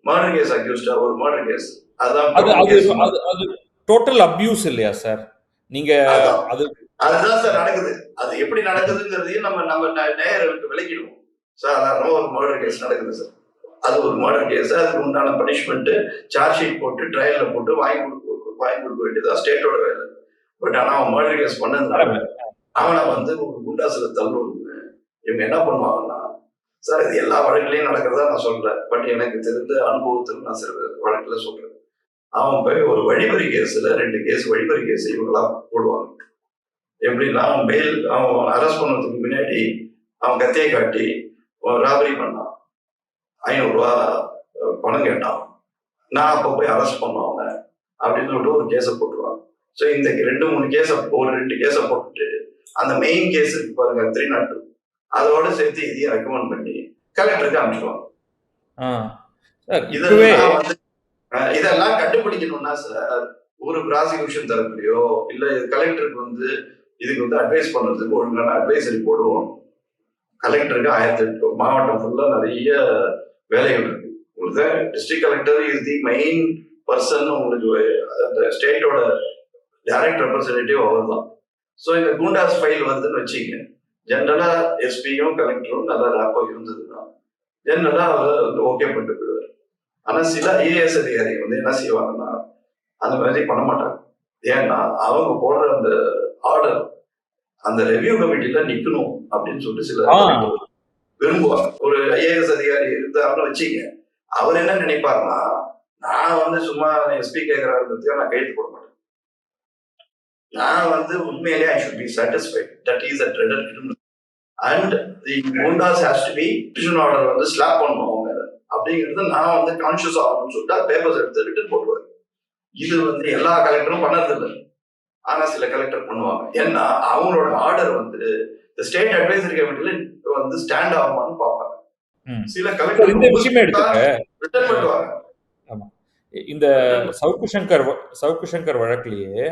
மர்டர் கேஸ் அக்யூஸ்டா ஒரு மர்டர் கேஸ் அது டோட்டல் அபியூஸ் இல்லையா சார்? நீங்க அதுதான் சார் நடக்குது. அது எப்படி நடக்குதுங்கிறதையும் நம்ம நேயர்களுக்கு விளக்கிடுவோம். சாதாரண ஒரு மர்டர் கேஸ் நடக்குது சார். அது ஒரு மர்டர் கேஸ், அதுக்கு உண்டான பனிஷ்மெண்ட் சார்ஜ் ஷீட் போட்டு ட்ரையல்ல போட்டு வாங்கி கொடுக்க வேண்டியதா ஸ்டேட்டோட வேலை. பட் ஆனா அவன் மர்டர் கேஸ் பண்ணதுனால அவனை வந்து ஒரு குண்டாசுல தள்ளுன்னு இவங்க என்ன பண்ணுவாங்கன்னா, சார் இது எல்லா வழக்குலையும் நடக்கிறதா நான் சொல்றேன். பட் எனக்கு தெரிந்த அனுபவத்தில் நான் சில வழக்குல சொல்றேன். அவன் போய் ஒரு வழிபறி கேஸ்ல 2 கேஸ் வழிபறி கேஸ் இவங்களா போடுவாங்க. எப்படின்னா அவன் அரெஸ்ட் பண்ணதுக்கு முன்னாடி அவன் கத்தியை காட்டி ராபரி பண்ணான், 500 ரூபா பணம் கேட்டான். நான் அப்போ போய் அரெஸ்ட் பண்ணுவாங்க அப்படின்னு சொல்லிட்டு ஒரு கேஸை போட்டுருவாங்க. ஸோ இந்த 2-3 கேஸை ஒரு 2 கேஸை போட்டுட்டு அந்த மெயின் கேஸ் இருக்கு பாருங்க 302 அதோட சேர்த்து இதையும் ரெக்கமெண்ட் பண்ணி கலெக்டருக்கு அனுப்பிச்சிடுவாங்க. இதெல்லாம் கண்டுபிடிக்கணும்னா சார் ஒரு ப்ராசிக்யூஷன் தரப்புலையோ இல்ல கலெக்டருக்கு இதுக்கு அட்வைஸ் பண்றதுக்கு ஒழுங்கான அட்வைசரி போடுவோம். கலெக்டருக்கு 1008 மாவட்டம் ஃபுல்லா நிறைய வேலைகள் இருக்கு. உங்களுக்கு district collector is the main person, உங்களுக்கு அந்த ஸ்டேட்டோட டைரக்ட் ரெப்ரஸன்டேட்டிவ் அவர் தான். ஸோ இந்த கூண்டாஸ் ஃபைல் வருதுன்னு வச்சுக்கங்க, ஜென்ரலா எஸ்பியும் கலெக்டரும் நல்லா ராப்போ இருந்ததுன்னா ஜென்ரலா அவர் ஓகே பண்ணிட்டு போயிடுவார். ஆனா சில ஐஏஎஸ் அதிகாரி என்ன செய்வாங்கன்னா அந்த மாதிரி பண்ண மாட்டாங்க. ஏன்னா அவங்க போடுற அந்த ஆர்டர் அந்த ரெவியூ கமிட்டில நிக்கணும் அப்படின்னு சொல்லிட்டு சில விரும்புவாங்க. ஒரு ஐஏஎஸ் அதிகாரி இருந்தாருன்னு வச்சுக்க, அவர் என்ன நினைப்பாருன்னா, நான் சும்மா எஸ்பி கேட்கிறாரு நான் கைது போட மாட்டேன். நான் உண்மையிலே I should be satisfied that is a dreaded criminal and the Gundas has to be decision order slab பண்ணணும் அவங்க அப்படிங்கிறது நான் கான்சியஸ் ஆகணும்னு சொல்லிட்டு பேப்பர்ஸ் எடுத்து ரிட்டர்ன் போடுவார். இது எல்லா கலெக்டரும் பண்ணது இல்லை, ஆனா சில கலெக்டர் பண்ணுவாங்க. ஏன்னா அவங்களோட ஆர்டர் ஸ்டேட் அட்வைசரி கமிட்டில ஸ்டாண்ட் ஆகுமான்னு பார்ப்பாங்க. சில கலெக்டர் இந்த விஷயமே எடுத்துக்க ரிட்டர்ன் பண்ணுவாங்க. ஆமா, இந்த சவுக்கு சங்கர் வழக்கிலேயே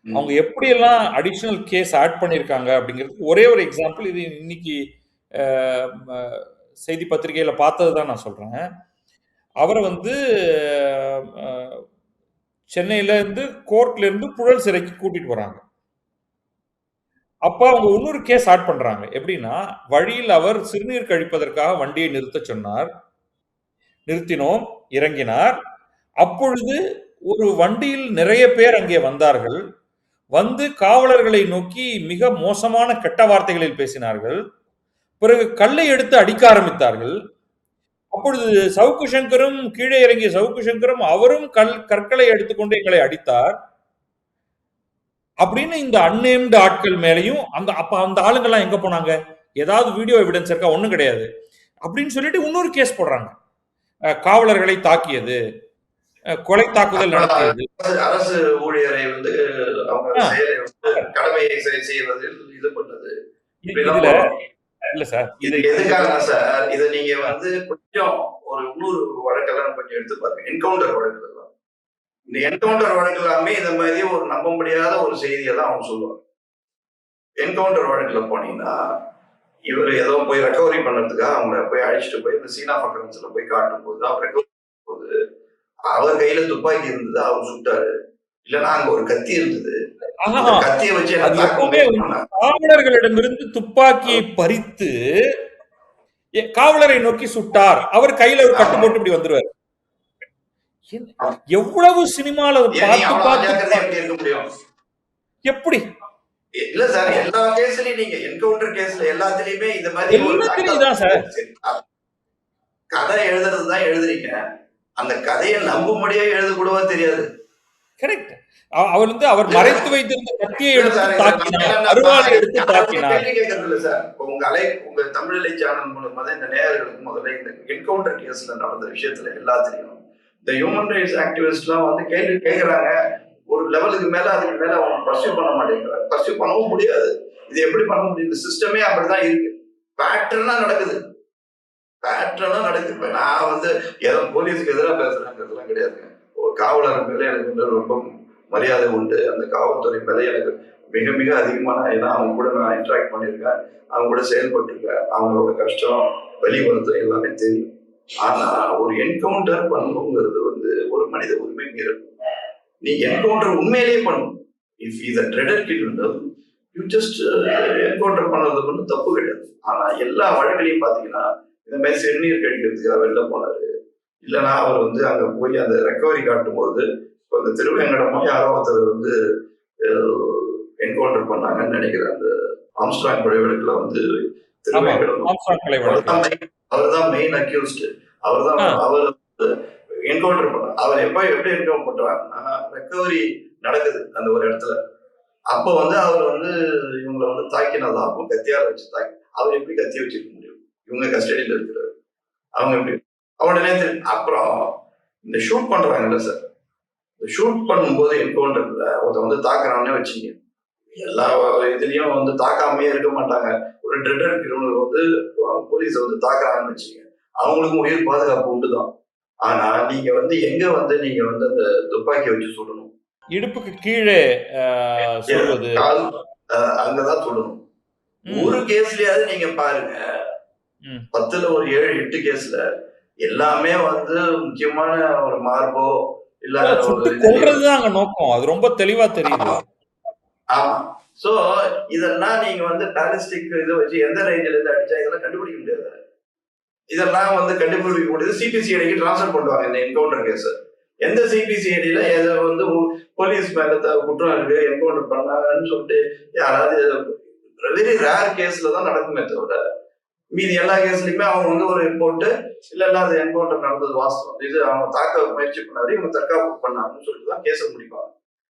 அவங்க எப்படியெல்லாம் அடிஷனல் கேஸ் ஆட் பண்ணியிருக்காங்க அப்படிங்கிறதுக்கு ஒரே ஒரு எக்ஸாம்பிள், இது இன்னைக்கு செய்தி பத்திரிகையில பார்த்தது தான் நான் சொல்றேன். அவரை சென்னையில இருந்து கோர்ட்ல இருந்து புழல் சிறைக்கு கூட்டிட்டு போறாங்க. அப்ப அவங்க இன்னொரு கேஸ் ஆட் பண்றாங்க. எப்படின்னா, வழியில் அவர் சிறுநீர் கழிப்பதற்காக வண்டியை நிறுத்த சொன்னார், நிறுத்தினோம், இறங்கினார். அப்பொழுது ஒரு வண்டியில் நிறைய பேர் அங்கே வந்தார்கள். காவலர்களை நோக்கி மிக மோசமான கெட்ட வார்த்தைகளில் பேசினார்கள். பிறகு கல்லை எடுத்து அடிக்க ஆரம்பித்தார்கள். அப்பொழுது சவுக்கு சங்கரும் கீழே இறங்கிய சவுக்கு சங்கரும் அவரும் கற்களை எடுத்துக்கொண்டு எங்களை அடித்தார் அப்படின்னு இந்த அன்னேம்டு ஆட்கள் மேலையும் அந்த ஆளுங்கெல்லாம் எங்க போனாங்க, ஏதாவது வீடியோ எவிடன்ஸ் இருக்கா, ஒண்ணும் கிடையாது அப்படின்னு சொல்லிட்டு இன்னொரு கேஸ் போடுறாங்க. காவலர்களை தாக்கியது, கொலை தாக்குதல் நடத்தியது, அரசு ஊழியரை கடமையை செய்வதில் இது பண்ணது. இல்ல சார், இது எதுக்காக சார், இதை நீங்க கொஞ்சம் ஒரு 100 வழக்கெல்லாம் கொஞ்சம் எடுத்து பாருங்க. என்கவுண்டர் வழக்கு எல்லாம், இந்த என்கவுண்டர் வழக்கு எல்லாமே இந்த மாதிரி ஒரு நம்ப முடியாத ஒரு செய்தியை தான் அவங்க சொல்லுவாங்க. என்கவுண்டர் வழக்குல போனீங்கன்னா இவர் ஏதோ போய் ரெக்கவரி பண்றதுக்காக அவங்கள போய் அழைச்சிட்டு போய் இந்த சீனா பக்கத்துல போய் காட்டும் போது அவர் ரெக்கவரி போது அவர் கையில துப்பாக்கி இருந்தது, அவர் சுட்டாரு. இல்லைன்னா அங்க ஒரு கத்தி இருந்தது, கத்தியை வச்சு காவலர்களிடமிருந்து துப்பாக்கியை பறித்து காவலரை நோக்கி சுட்டார், அவர் கையில ஒரு கட்டு போட்டு இப்படி வந்துருவார். எவ்வளவு சினிமால இருக்க முடியும்? எப்படி இல்ல சார், எல்லா கேஸ்லயும் நீங்க என்கவுண்டர் கேஸ்ல எல்லாத்துலயுமே இந்த மாதிரி சார் கதை எழுதுறதுதான் எழுதுறீங்க. அந்த கதையை நம்பும்படியா எழுத கூடவா தெரியாது. கரெக்ட். அவர் மறைத்து வைத்திருந்த கத்தியை எடுத்து தாக்கினார், அருவாளை எடுத்து தாக்கினார். கேள்வி கேட்கறது இல்ல சார். உங்க தமிழலை சேனல் மூலமா இந்த நேயர்களுக்கு முதல்ல இந்த என்கவுண்டர் கேஸ்ல நடந்த விஷயத்துல எல்லாத்திலையும் இந்த ஹியூமன் ரைட்ஸ் ஆக்டிவிஸ்ட் எல்லாம் கேள்வி கேட்கறாங்க. ஒரு லெவலுக்கு மேல அதுக்கு மேல அவங்க பர்சியூ பண்ண மாட்டேங்கிறாங்க. பர்சியூ பண்ணவும் முடியாது. இது எப்படி பண்ண முடியும்? இந்த சிஸ்டமே அப்படிதான் இருக்கு. பேட்டர்னா நடக்குது. இப்ப நான் ஏதோ போலீஸுக்கு எதிராக பேசுறேங்கிறதுலாம் கிடையாதுங்க. ஒரு காவலர் மேல எனக்கு ரொம்ப மரியாதை உண்டு. அந்த காவல்துறை மேல எனக்கு மிக மிக அதிகமான, ஏன்னா அவங்க கூட நான் இன்டராக்ட் பண்ணியிருக்கேன், அவங்க கூட செயல்பட்டிருக்கேன். அவங்களோட கஷ்டம், வெளிவரது எல்லாமே தெரியும். ஆனா ஒரு என்கவுண்டர் பண்ணணுங்கிறது ஒரு மனித உரிமை மீறல். நீ என்கவுண்டர் உண்மையிலேயே பண்ணணும். If is a dreaded criminal, you just encounter பண்ணது தப்பு கிடையாது. ஆனா எல்லா வழக்கிலையும் பாத்தீங்கன்னா இந்த மாதிரி சிறுநீர் கழிக்கிறதுக்காக வெளில போனாரு, இல்லைன்னா அவர் அங்க போய் அந்த ரெக்கவரி காட்டும் போது அந்த திருவேங்கடமும் யாரோ ஒருத்தர் என்கவுண்டர் பண்ணாங்கன்னு நினைக்கிறேன். அந்த ஆம்ஸ்ட்ராங் கொலை வழக்குல திருவேங்கடம் அவர் தான் மெயின் அக்யூஸ்ட். அவர் என்கவுண்டர் பண்ண. அவர் எப்படி என்கவுண்டர் பண்றாங்கன்னா, ரெக்கவரி நடக்குது அந்த ஒரு இடத்துல, அப்ப வந்து அவர் வந்து இவங்களை வந்து தாக்கினதாகவும் கத்தியால வச்சு தாக்கி அவர் எப்படி கத்திய வச்சிருக்க முடியும்? இவங்க கஸ்டடியில இருக்கிறாரு. அவங்க எப்படி உடனே அப்புறம் இந்த ஷூட் பண்றாங்கல்ல சார், ஷூட் பண்ணும்போது என்கவுண்டர்ல ஒருத்த வந்து தாக்குறான்னு வச்சுங்க, எல்லா இதுலயும் வந்து தாக்காமையே இருக்க மாட்டாங்க. ஒரு ட்ரெட்டட் கிரிமினல் வந்து போலீஸ வந்து தாக்குறாங்கன்னு வச்சுங்க, அவங்களுக்கும் உயிர் பாதுகாப்பு உண்டுதான். ஆனா நீங்க வந்து எங்க வந்து நீங்க வந்து அந்த துப்பாக்கியை வச்சு சுடணும்? இடுப்புக்கு கீழே சொல்வது கால் அங்கதான் சுடணும். ஒரு கேஸ்லயாவது நீங்க பாருங்க, 10ல ஒரு 7, 8 கேஸ்ல எல்லாமே வந்து முக்கியமான ஒரு மார்போ இல்ல சுட்டு கொல்றதுதான் அங்க நோக்கம். அது ரொம்ப தெளிவா தெரியுது. ஆமா. சோ இதெல்லாம் நீங்க வந்து பாலிஸ்டிக் இதை வச்சு எந்த ரேஞ்சில இருந்து அடிச்சா இதெல்லாம் கண்டுபிடிக்க முடியாது. இதெல்லாம் வந்து கண்டுபிடிக்க முடியாது. சிபிசிஐடிக்கு டிரான்ஸ்ஃபர் பண்ணுவாங்க இந்த என்கவுண்டர் கேஸ். எந்த சிபிசிஐடியில எதை வந்து போலீஸ் மேல குற்றம் இருக்கு என்கவுண்டர் பண்ணாங்கன்னு சொல்லிட்டு யாராவது வெரி ரேர் கேஸ்ல தான் நடக்குமே தவிர மீதி எல்லா கேஸ்லயுமே அவங்க வந்து ஒரு ரிப்போர்ட் இல்ல அது என்கவுண்டர் நடந்தது வாஸ்தவம், இது அவங்க தாக்க முயற்சி பண்ணாரு, இவங்க தற்காப்பு பண்ணாங்கன்னு சொல்லிட்டு தான் கேஸை முடிப்பாங்க.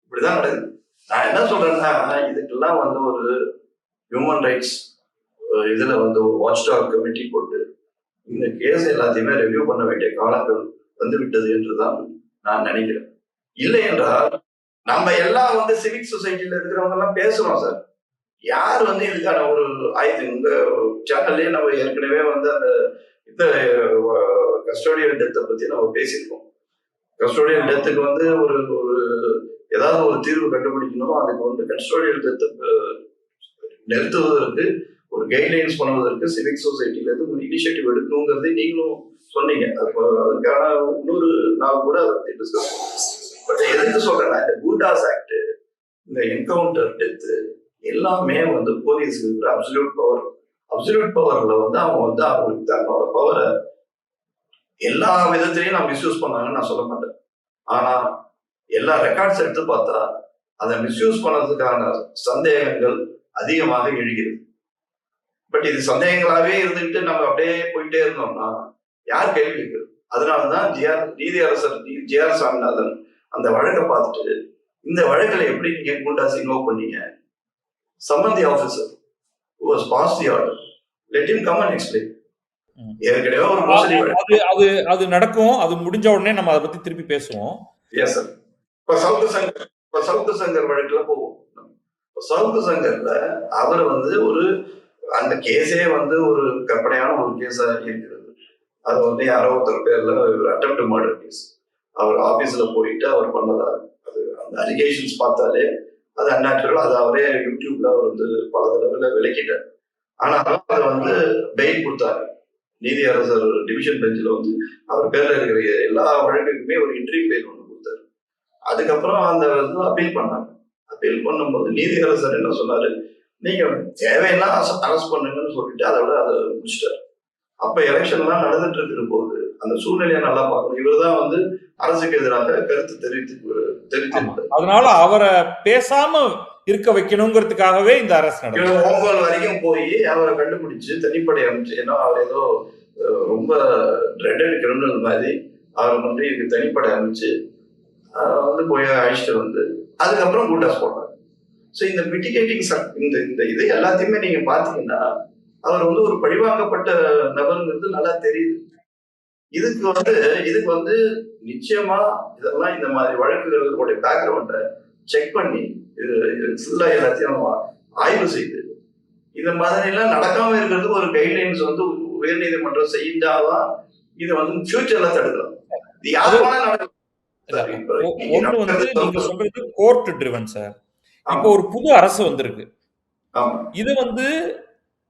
இப்படிதான் நடக்குது. நான் என்ன சொல்றேன்னா, இதுக்கெல்லாம் வந்து ஒரு ஹியூமன் ரைட்ஸ் இதுல வந்து ஒரு வாட்ச் டாக் கமிட்டி போட்டு இந்த கேஸ் எல்லாத்தையுமே ரிவ்யூ பண்ண வேண்டிய காலங்கள் வந்து விட்டது என்றுதான் நான் நினைக்கிறேன். இல்லை என்றால் நம்ம எல்லாம் வந்து சிவிக் சொசைட்டில இருக்கிறவங்க எல்லாம் பேசுறோம் சார். யார் வந்து இதுக்கான ஒரு ஆயுதம் இந்த சேனல்லே நம்ம ஏற்கனவே வந்து அந்த இந்த கஸ்டோடியல் டெத்தை பத்தி நம்ம பேசியிருக்கோம். கஸ்டோடியல் டெத்துக்கு வந்து ஒரு ஒரு ஏதாவது ஒரு தீர்வு கண்டுபிடிக்கணும், அதுக்கு வந்து கஸ்டோடியல் டெத்தை நிறுத்துவதற்கு ஒரு கைட்லைன்ஸ் பண்ணுவதற்கு சிவிக் சொசைட்டில இருந்து ஒரு இனிஷியேட்டிவ் எடுக்கணுங்கிறதை நீங்களும் சொன்னீங்க. அதுக்கான இன்னொரு நாள் கூட அதை பத்தி டிஸ்கஸ் பண்ணுவோம். பட் எதுக்கு சொல்றேன்னா, இந்த குண்டாஸ் ஆக்ட், இந்த என்கவுண்டர் டெத்து எல்லாமே வந்து போலீஸ்க்கு இருக்கிற அப்சல்யூட் பவர். அப்சல்யூட் பவர்ல வந்து அவங்க வந்து அவங்களுக்கு தன்னோட பவரை எல்லா விதத்திலையும் நான் மிஸ்யூஸ் பண்ணாங்கன்னு நான் சொல்ல மாட்டேன். ஆனா எல்லா ரெக்கார்ட்ஸ் எடுத்து பார்த்தா அதை மிஸ்யூஸ் பண்ணதுக்கான சந்தேகங்கள் அதிகமாக எழுகிறது. பட் இது சந்தேகங்களாவே இருந்துட்டு நம்ம அப்படியே போயிட்டே இருந்தோம்னா யார் கேள்வி கேட்கிறது? அதனாலதான் நீதியரசர் ஜே.ஆர். சாமிநாதன் அந்த வழக்கை பார்த்துட்டு இந்த வழக்கில் எப்படி நீங்க குண்டாஸ் இன்வோக் பண்ணீங்க? சம்மந்தி officer who was passed the order, let him come and explain. ஏற்கனவே ஒரு மோசடி அது நடக்கும். அது முடிஞ்ச உடனே நம்ம அதை பத்தி திருப்பி பேசுவோம். Yes sir. இப்ப சவுக்கு சங்கர் வழக்குல போவோம். சவுக்கு சங்கர்ல அவர் வந்து ஒரு அந்த கேஸே வந்து ஒரு கற்பனையான ஒரு கேஸா இருக்கிறது. அது வந்து யாரோ ஒருத்தர் பேர்ல அட்டெம்ப்ட் மர்டர் கேஸ். அவர் ஆபீஸ்ல போயிட்டு அவர் பண்ணதா அது அந்த அலிகேஷன்ஸ் பார்த்தாலே அது அன்நேச்சுரல். அது அவரே யூடியூப்ல அவர் வந்து பல தடவை விளக்கிட்டார். ஆனாலும் அதை வந்து பெயில் கொடுத்தாரு. நீதியரசர் டிவிஷன் பெஞ்சில் வந்து அவர் பேர்ல இருக்கிற எல்லா வழக்குக்குமே ஒரு இன்ட்ரீம் பெயில் ஒன்று கொடுத்தாரு. அதுக்கப்புறம் அந்த வந்து அப்பீல் பண்ணாங்க. அப்பீல் பண்ணும்போது நீதியரசர் என்ன சொன்னாரு, நீங்க தேவைன்னா அரெஸ்ட் பண்ணுங்கன்னு சொல்லிட்டு அதோட அதை முடிச்சிட்டாரு. அப்ப எலெக்ஷன் எல்லாம் நடந்துட்டு இருக்கிற போது அந்த சூழ்நிலையை நல்லா பார்க்கணும். இவர் தான் வந்து அரசுக்கு எதிராக கருத்து தெரிவித்து அதனால அவரை பேசாம இருக்க வைக்கணுங்கிறதுக்காகவே இந்த அரசு ஓங்கோல் வரைக்கும் போய் அவரை கண்டுபிடிச்சு தனிப்படை அமைச்சு, ஏன்னா அவர் ஏதோ ரொம்ப ட்ரெட்டட் கிரிமினல் மாதிரி அவரை வந்து இதுக்கு தனிப்படை அமைச்சு வந்து போய் அழிச்சிட்டு வந்து அதுக்கப்புறம் குண்டாஸ் போடுறாங்க. ஸோ இந்த மிட்டிகேட்டிங் இந்த இது எல்லாத்தையுமே நீங்க பாத்தீங்கன்னா அவர் வந்து ஒரு பழிவாங்கப்பட்ட நபருங்கிறது நல்லா தெரியுது. இதுக்கு வந்து நிச்சயமா இதெல்லாம் இந்த மாதிரி வழக்குகளுடைய பேக்ரவுண்டை செக் பண்ணி இது ஃபுல்லா எல்லாத்தையும் ஆய்வு செய்து இந்த மாதிரி எல்லாம் நடக்காம இருக்கிறதுக்கு ஒரு கைட்லைன்ஸ் வந்து உயர்நீதிமன்றம் செய்தாதான் இது வந்து ஃபியூச்சர்ல தடுக்கலாம். இது யாருமான ஒண்ணு வந்து நீங்க சொல்றது கோர்ட் ட்ரிவன் சார். இப்போ ஒரு புது அரசு வந்திருக்கு. இது வந்து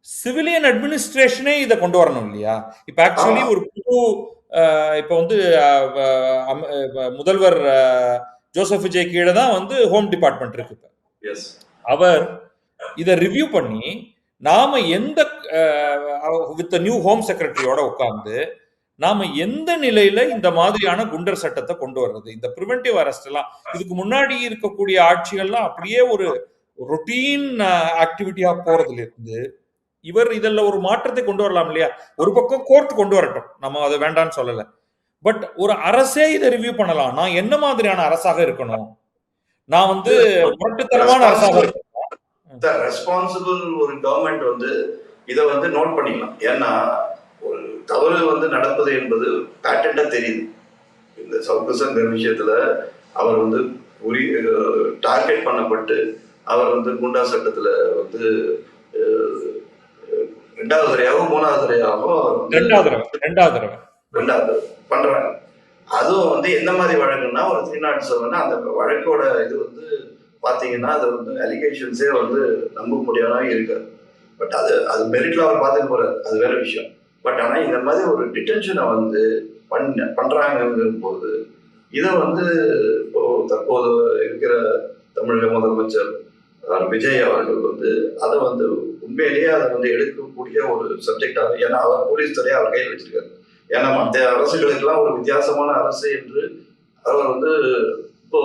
சிவிலியன் அட்மினிஸ்ட்ரேஷனே இதை கொண்டு வரணும் இல்லையா? இப்ப ஆக்சுவலி ஒரு புது இப்ப வந்து முதல்வர் ஜோசப் விஜய் கீழே தான் வந்து ஹோம் டிபார்ட்மெண்ட் இருக்கு. அவர் இதை ரிவ்யூ பண்ணி நாம எந்த வித் நியூ ஹோம் செக்ரட்டரியோட உட்கார்ந்து நாம எந்த நிலையில இந்த மாதிரியான குண்டர் சட்டத்தை கொண்டு வர்றது, இந்த பிரிவென்டிவ் அரெஸ்ட் எல்லாம் இதுக்கு முன்னாடி இருக்கக்கூடிய ஆட்சிகள்லாம் அப்படியே ஒரு ரொட்டீன் ஆக்டிவிட்டியா போறதுல இருந்து இவர் இதெல்லாம் ஒரு மாற்றத்தை கொண்டு வரலாம் இல்லையா? ஒரு பக்கம் கோர்ட் கொண்டு வரட்டும், நம்ம அதை வேண்டாம்னு சொல்லல. பட் ஒரு அரசே இதை ரிவ்யூ பண்ணலாம். நான் என்ன மாதிரியான அரசாக இருக்கணும், நான் வந்து முரட்டுத்தனமான அரசாக இருக்கேன். ரெஸ்பான்சிபிள் ஒரு கவர்மெண்ட் வந்து இதை வந்து நோட் பண்ணிக்கலாம். ஏன்னா ஒரு தவறு வந்து நடப்பது என்பது பேட்டண்டா தெரியுது. இந்த சவுக்கு விஷயத்துல அவர் வந்து டார்கெட் பண்ணப்பட்டு அவர் வந்து குண்டா சட்டத்துல வந்து 2வது தடவையாகவும் 3வது தடவையாகவும் 2வது பண்றாங்க. அதுவும் வந்து எந்த மாதிரி வழக்குன்னா ஒரு 307 அந்த வழக்கோட இது வந்து பாத்தீங்கன்னா அது வந்து அலிகேஷன்ஸே வந்து நம்ப முடியாத இருக்காது. பட் அது மெரிட்ல அவர் பார்த்துட்டு போறாரு, அது வேற விஷயம். பட் ஆனா இந்த மாதிரி ஒரு டிடென்ஷனை வந்து பண்றாங்கிற போது இதை வந்து இப்போ தற்போது இருக்கிற தமிழக முதலமைச்சர் விஜய் அவர்கள் வந்து அதை வந்து உண்மையிலேயே அதை வந்து எடுக்கக்கூடிய ஒரு சப்ஜெக்டாக, ஏன்னா அவர் போலீஸ் துறையை அவர் கையில் வச்சிருக்காரு. ஏன்னா மற்ற அரசுகளுக்கெல்லாம் ஒரு வித்தியாசமான அரசு என்று அவர் வந்து இப்போ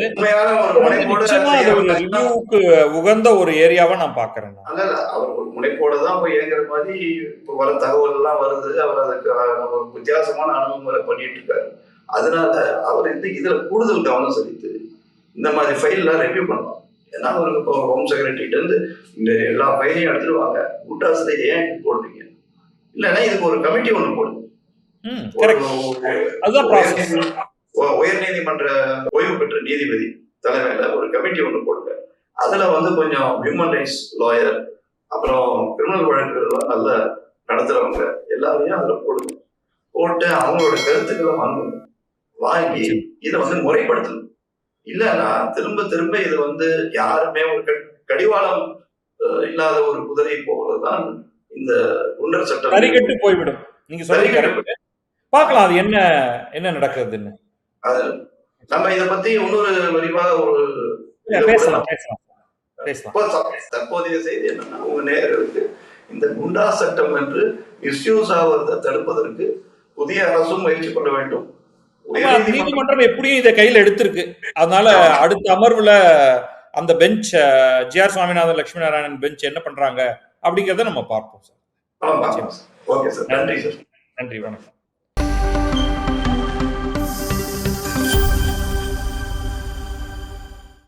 உண்மையான ஒரு முனைப்போடு உகந்த ஒரு ஏரியாவை நான் பாக்குறேன். அல்ல அவர் ஒரு முனைப்போட தான் போய் இயங்குற மாதிரி இப்போ வர தகவல் எல்லாம் வருது. அவர் அதுக்கு ஒரு வித்தியாசமான அணுகுமுறை பண்ணிட்டு இருக்காரு. அதனால அவர் வந்து இதுல கூடுதல் கவனம் செலுத்து இந்த மாதிரி ஃபைல்லாம் ரெவ்யூ பண்ணலாம். ஏன்னா அவருக்கு இப்போ ஹோம் செக்ரட்டரிட்ட இருந்து இந்த எல்லா ஃபைலையும் எடுத்துருவாங்க. கூட்டாசத்தை ஏன் போடுறீங்க? இல்லைன்னா இதுக்கு ஒரு கமிட்டி ஒன்று போடுங்க. உயர்நீதிமன்ற ஓய்வு பெற்ற நீதிபதி தலைமையில ஒரு கமிட்டி ஒன்று போடுங்க. அதுல வந்து கொஞ்சம் ஹியூமன் ரைட்ஸ் லாயர், அப்புறம் கிரிமினல் வழக்குகள் நல்ல நடத்துறவங்க எல்லாரையும் அதுல போடுங்க. போட்டு அவங்களோட கருத்துக்களை வாங்கி இதை வந்து முறைப்படுத்தணும். இல்லைன்னா திரும்ப திரும்ப இது வந்து யாருமே ஒரு கடிவாளம் இல்லாத ஒரு குதிரை போலதான் இந்த குண்டர் சட்டம் சரிகட்டு போய்விடும். நீங்க சொல்றீங்க, பார்க்கலாம் அது என்ன என்ன நடக்குதுன்னு. அது நம்ம இதை பத்தி இன்னொரு விரிவாக ஒரு தற்போதைய செய்தி என்னன்னா, உங்க நேயர்களுக்கு இந்த குண்டா சட்டம் என்று மிஸ்யூஸ் ஆவதை தடுப்பதற்கு புதிய அரசும் முயற்சி கொள்ள வேண்டும். நீதிமன்றம் எப்படியும் இதை கையில் எடுத்திருக்கு. அதனால அடுத்த அமர்வுல அந்த bench GR. Swaminathan Lakshmi Narayanan bench என்ன பண்றாங்க அப்படிங்கறத நம்ம பார்ப்போம் சார். ஓகே சார், நன்றி சார். நன்றி, வணக்கம்.